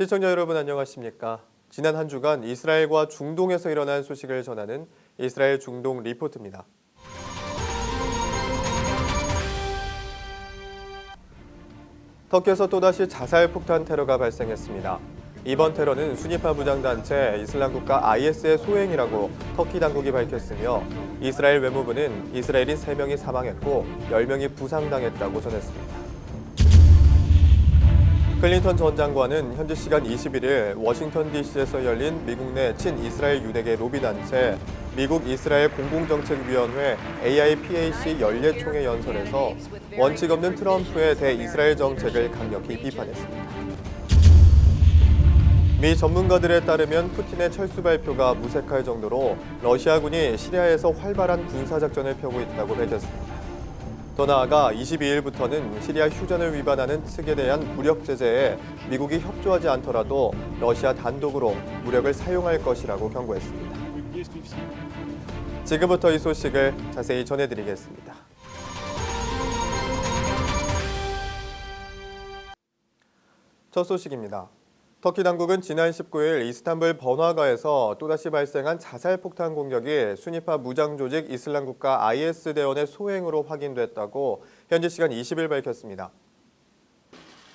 시청자 여러분 안녕하십니까? 지난 한 주간 이스라엘과 중동에서 일어난 소식을 전하는 이스라엘 중동 리포트입니다. 터키에서 또다시 자살 폭탄 테러가 발생했습니다. 이번 테러는 순위파 무장단체 이슬람국가 IS의 소행이라고 터키 당국이 밝혔으며 이스라엘 외무부는 이스라엘인 3명이 사망했고 10명이 부상당했다고 전했습니다. 클린턴 전 장관은 현지 시간 21일 워싱턴 DC에서 열린 미국 내 친이스라엘 유대계 로비단체 미국 이스라엘 공공정책위원회 AIPAC 연례총회 연설에서 원칙 없는 트럼프의 대이스라엘 정책을 강력히 비판했습니다. 미 전문가들에 따르면 푸틴의 철수 발표가 무색할 정도로 러시아군이 시리아에서 활발한 군사작전을 펴고 있다고 밝혔습니다. 더 나아가 22일부터는 시리아 휴전을 위반하는 측에 대한 무력 제재에 미국이 협조하지 않더라도 러시아 단독으로 무력을 사용할 것이라고 경고했습니다. 지금부터 이 소식을 자세히 전해드리겠습니다. 첫 소식입니다. 터키 당국은 지난 19일 이스탄불 번화가에서 또다시 발생한 자살 폭탄 공격이 순위파 무장 조직 이슬람국가 IS 대원의 소행으로 확인됐다고 현지 시간 20일 밝혔습니다.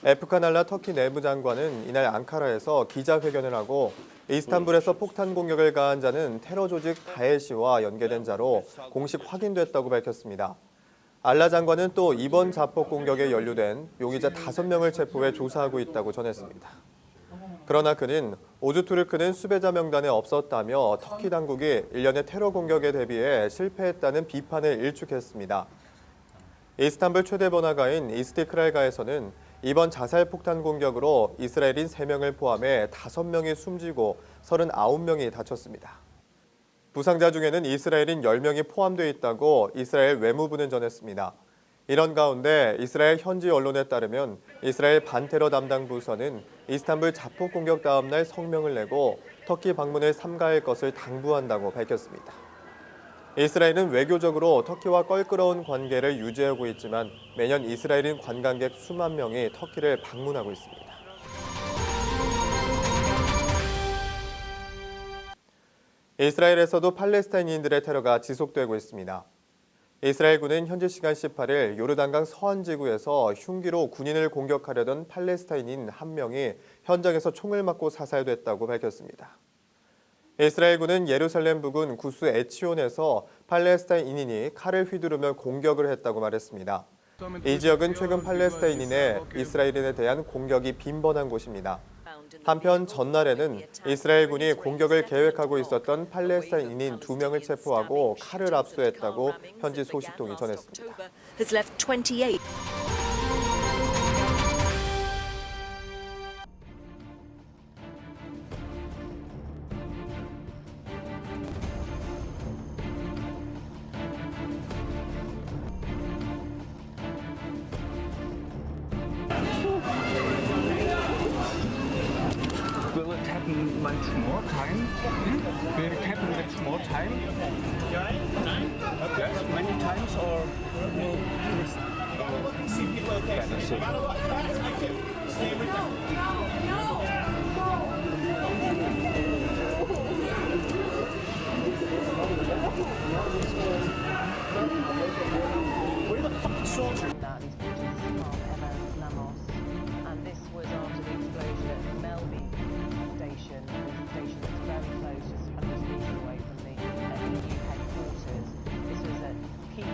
에프칸 알라 터키 내무장관은 이날 앙카라에서 기자회견을 하고 이스탄불에서 폭탄 공격을 가한 자는 테러 조직 다에시와 연계된 자로 공식 확인됐다고 밝혔습니다. 알라 장관은 또 이번 자폭 공격에 연루된 용의자 5명을 체포해 조사하고 있다고 전했습니다. 그러나 그는 오즈투르크는 수배자 명단에 없었다며 터키 당국이 일련의 테러 공격에 대비해 실패했다는 비판을 일축했습니다. 이스탄불 최대 번화가인 이스티클랄가에서는 이번 자살 폭탄 공격으로 이스라엘인 3명을 포함해 5명이 숨지고 39명이 다쳤습니다. 부상자 중에는 이스라엘인 10명이 포함되어 있다고 이스라엘 외무부는 전했습니다. 이런 가운데 이스라엘 현지 언론에 따르면 이스라엘 반테러 담당 부서는 이스탄불 자폭 공격 다음 날 성명을 내고 터키 방문을 삼가할 것을 당부한다고 밝혔습니다. 이스라엘은 외교적으로 터키와 껄끄러운 관계를 유지하고 있지만 매년 이스라엘인 관광객 수만 명이 터키를 방문하고 있습니다. 이스라엘에서도 팔레스타인인들의 테러가 지속되고 있습니다. 이스라엘군은 현지 시간 18일 요르단강 서안 지구에서 흉기로 군인을 공격하려던 팔레스타인인 1명이 현장에서 총을 맞고 사살됐다고 밝혔습니다. 이스라엘군은 예루살렘 부근 구스 에치온에서 팔레스타인인이 칼을 휘두르며 공격을 했다고 말했습니다. 이 지역은 최근 팔레스타인인의 이스라엘인에 대한 공격이 빈번한 곳입니다. 한편 전날에는 이스라엘군이 공격을 계획하고 있었던 팔레스타인인 2명을 체포하고 칼을 압수했다고 현지 소식통이 전했습니다. Will it happen much more time? Will it happen much more time? Yes, many times or Where the fuck is soldier? And this was after the explosion at Melby station, a station that's very close, just hundreds of meters away from the EU headquarters. This was at peak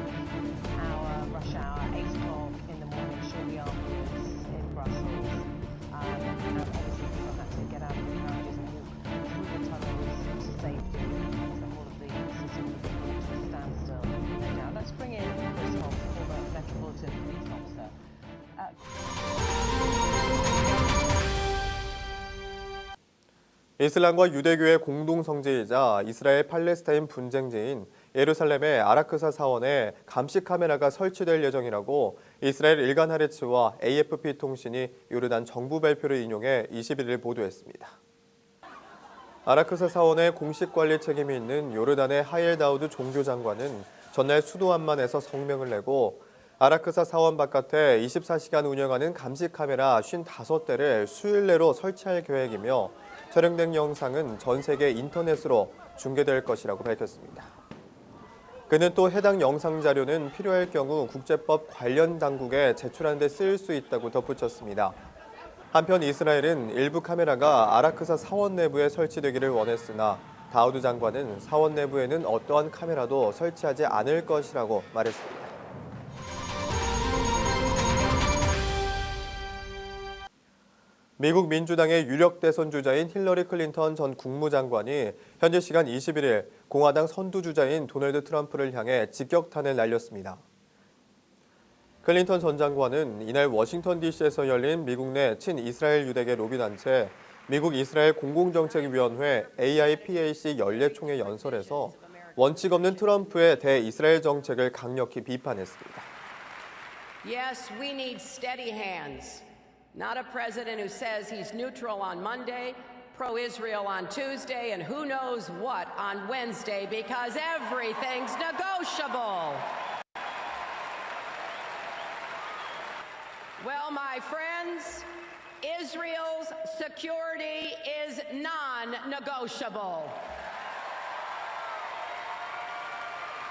hour, rush hour, 8 o'clock in the morning, shortly afterwards in Brussels. And obviously people had to get out of the carriages and walk through the tunnels to safety. So all of the system was brought to a standstill. Now let's bring in Chris Hobbs, former Metropolitan Police Officer. 이슬람과 유대교의 공동성지이자 이스라엘 팔레스타인 분쟁지인 예루살렘의 아라크사 사원에 감시 카메라가 설치될 예정이라고 이스라엘 일간 하레츠와 AFP 통신이 요르단 정부 발표를 인용해 21일 보도했습니다. 아라크사 사원의 공식 관리 책임이 있는 요르단의 하일 다우드 종교장관은 전날 수도 암만에서 성명을 내고 아라크사 사원 바깥에 24시간 운영하는 감시 카메라 55대를 수일 내로 설치할 계획이며 촬영된 영상은 전 세계 인터넷으로 중계될 것이라고 밝혔습니다. 그는 또 해당 영상 자료는 필요할 경우 국제법 관련 당국에 제출하는 데 쓰일 수 있다고 덧붙였습니다. 한편 이스라엘은 일부 카메라가 아라크사 사원 내부에 설치되기를 원했으나 다우드 장관은 사원 내부에는 어떠한 카메라도 설치하지 않을 것이라고 말했습니다. 미국 민주당의 유력 대선 주자인 힐러리 클린턴 전 국무장관이 현지 시간 21일 공화당 선두주자인 도널드 트럼프를 향해 직격탄을 날렸습니다. 클린턴 전 장관은 이날 워싱턴 DC에서 열린 미국 내 친이스라엘 유대계 로비단체 미국 이스라엘 공공정책위원회 AIPAC 연례총회 연설에서 원칙 없는 트럼프의 대이스라엘 정책을 강력히 비판했습니다. Yes, we need steady hands. Not a president who says he's neutral on Monday, pro-Israel on Tuesday, and who knows what on Wednesday because everything's negotiable. Well, my friends, Israel's security is non-negotiable.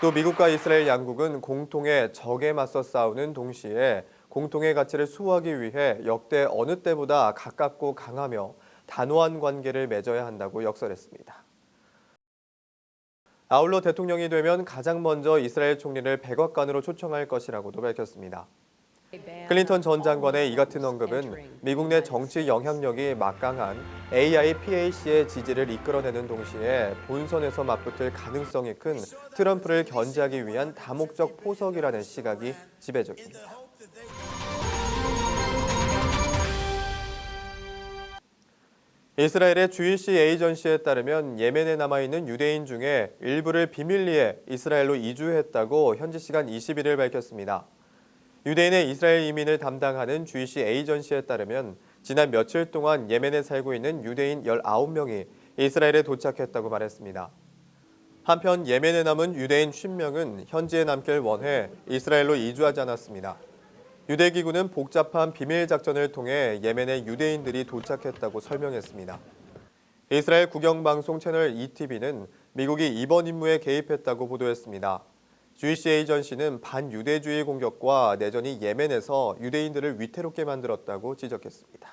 또 미국과 이스라엘 양국은 공통의 적에 맞서 싸우는 동시에 공통의 가치를 수호하기 위해 역대 어느 때보다 가깝고 강하며 단호한 관계를 맺어야 한다고 역설했습니다. 아울러 대통령이 되면 가장 먼저 이스라엘 총리를 백악관으로 초청할 것이라고도 밝혔습니다. 클린턴 전 장관의 이 같은 언급은 미국 내 정치 영향력이 막강한 AIPAC의 지지를 이끌어내는 동시에 본선에서 맞붙을 가능성이 큰 트럼프를 견제하기 위한 다목적 포석이라는 시각이 지배적입니다. 이스라엘의 주이시 에이전시에 따르면 예멘에 남아있는 유대인 중에 일부를 비밀리에 이스라엘로 이주했다고 현지 시간 21일 밝혔습니다. 유대인의 이스라엘 이민을 담당하는 주이시 에이전시에 따르면 지난 며칠 동안 예멘에 살고 있는 유대인 19명이 이스라엘에 도착했다고 말했습니다. 한편 예멘에 남은 유대인 50명은 현지에 남길 원해 이스라엘로 이주하지 않았습니다. 유대기구는 복잡한 비밀 작전을 통해 예멘에 유대인들이 도착했다고 설명했습니다. 이스라엘 국영방송 채널 ETV는 미국이 이번 임무에 개입했다고 보도했습니다. 주이시 에이전시는 반유대주의 공격과 내전이 예멘에서 유대인들을 위태롭게 만들었다고 지적했습니다.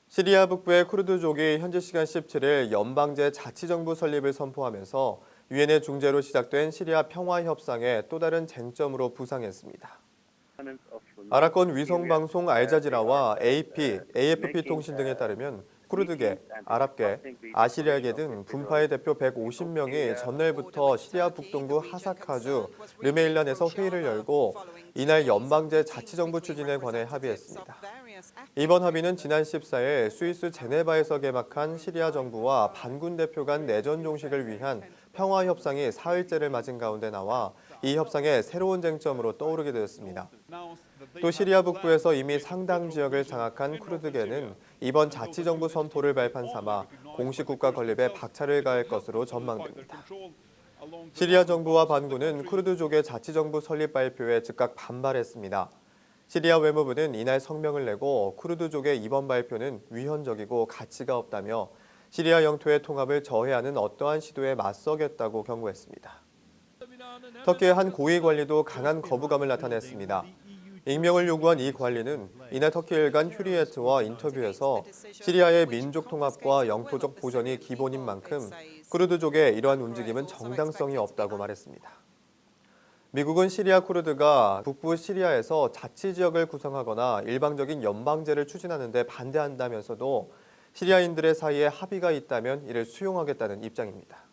시리아 북부의 쿠르드족이 현지 시간 17일 연방제 자치정부 설립을 선포하면서 유엔의 중재로 시작된 시리아 평화협상의 또 다른 쟁점으로 부상했습니다. 아랍권 위성방송 알자지라와 AP, AFP 통신 등에 따르면 쿠르드계, 아랍계, 아시리아계 등 분파의 대표 150명이 전날부터 시리아 북동부 하사카주 르메일란에서 회의를 열고 이날 연방제 자치정부 추진에 관해 합의했습니다. 이번 합의는 지난 14일 스위스 제네바에서 개막한 시리아 정부와 반군 대표 간 내전 종식을 위한 평화협상이 사흘째를 맞은 가운데 나와 이 협상의 새로운 쟁점으로 떠오르게 되었습니다. 또 시리아 북부에서 이미 상당 지역을 장악한 쿠르드계는 이번 자치정부 선포를 발판 삼아 공식 국가 건립에 박차를 가할 것으로 전망됩니다. 시리아 정부와 반군은 쿠르드족의 자치정부 설립 발표에 즉각 반발했습니다. 시리아 외무부는 이날 성명을 내고 쿠르드족의 이번 발표는 위헌적이고 가치가 없다며 시리아 영토의 통합을 저해하는 어떠한 시도에 맞서겠다고 경고했습니다. 터키의 한 고위 관리도 강한 거부감을 나타냈습니다. 익명을 요구한 이 관리는 이날 터키 일간 휴리예트와 인터뷰에서 시리아의 민족 통합과 영토적 보전이 기본인 만큼 쿠르드족의 이러한 움직임은 정당성이 없다고 말했습니다. 미국은 시리아 쿠르드가 북부 시리아에서 자치지역을 구성하거나 일방적인 연방제를 추진하는 데 반대한다면서도 시리아인들의 사이에 합의가 있다면 이를 수용하겠다는 입장입니다.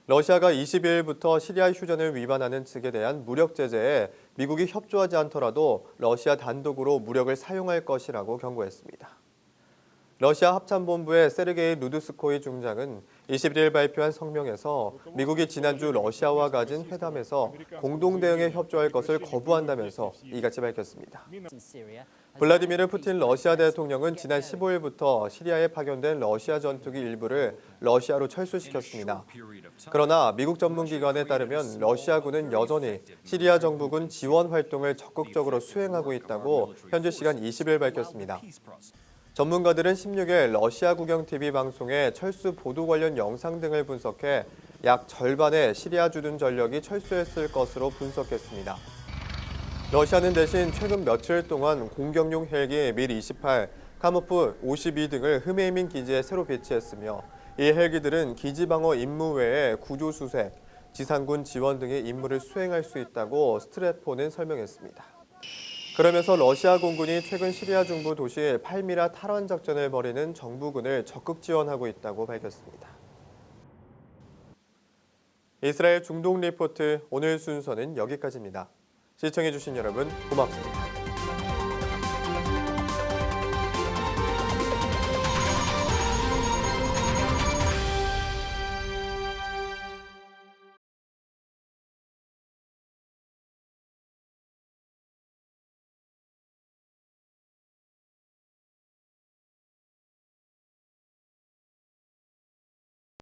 러시아가 22일부터 시리아 휴전을 위반하는 측에 대한 무력 제재에 미국이 협조하지 않더라도 러시아 단독으로 무력을 사용할 것이라고 경고했습니다. 러시아 합참본부의 세르게이 루드스코이 중장은 21일 발표한 성명에서 미국이 지난주 러시아와 가진 회담에서 공동 대응에 협조할 것을 거부한다면서 이같이 밝혔습니다. 블라디미르 푸틴 러시아 대통령은 지난 15일부터 시리아에 파견된 러시아 전투기 일부를 러시아로 철수시켰습니다. 그러나 미국 전문기관에 따르면 러시아군은 여전히 시리아 정부군 지원 활동을 적극적으로 수행하고 있다고 현지 시간 20일 밝혔습니다. 전문가들은 16일 러시아 국영 TV 방송에 철수 보도 관련 영상 등을 분석해 약 절반의 시리아 주둔 전력이 철수했을 것으로 분석했습니다. 러시아는 대신 최근 며칠 동안 공격용 헬기 밀-28, 카모프 52 등을 흐메이민 기지에 새로 배치했으며 이 헬기들은 기지 방어 임무 외에 구조 수색, 지상군 지원 등의 임무를 수행할 수 있다고 스트랫폰은 설명했습니다. 그러면서 러시아 공군이 최근 시리아 중부 도시 팔미라 탈환 작전을 벌이는 정부군을 적극 지원하고 있다고 밝혔습니다. 이스라엘 중동 리포트 오늘 순서는 여기까지입니다. 시청해주신 여러분 고맙습니다.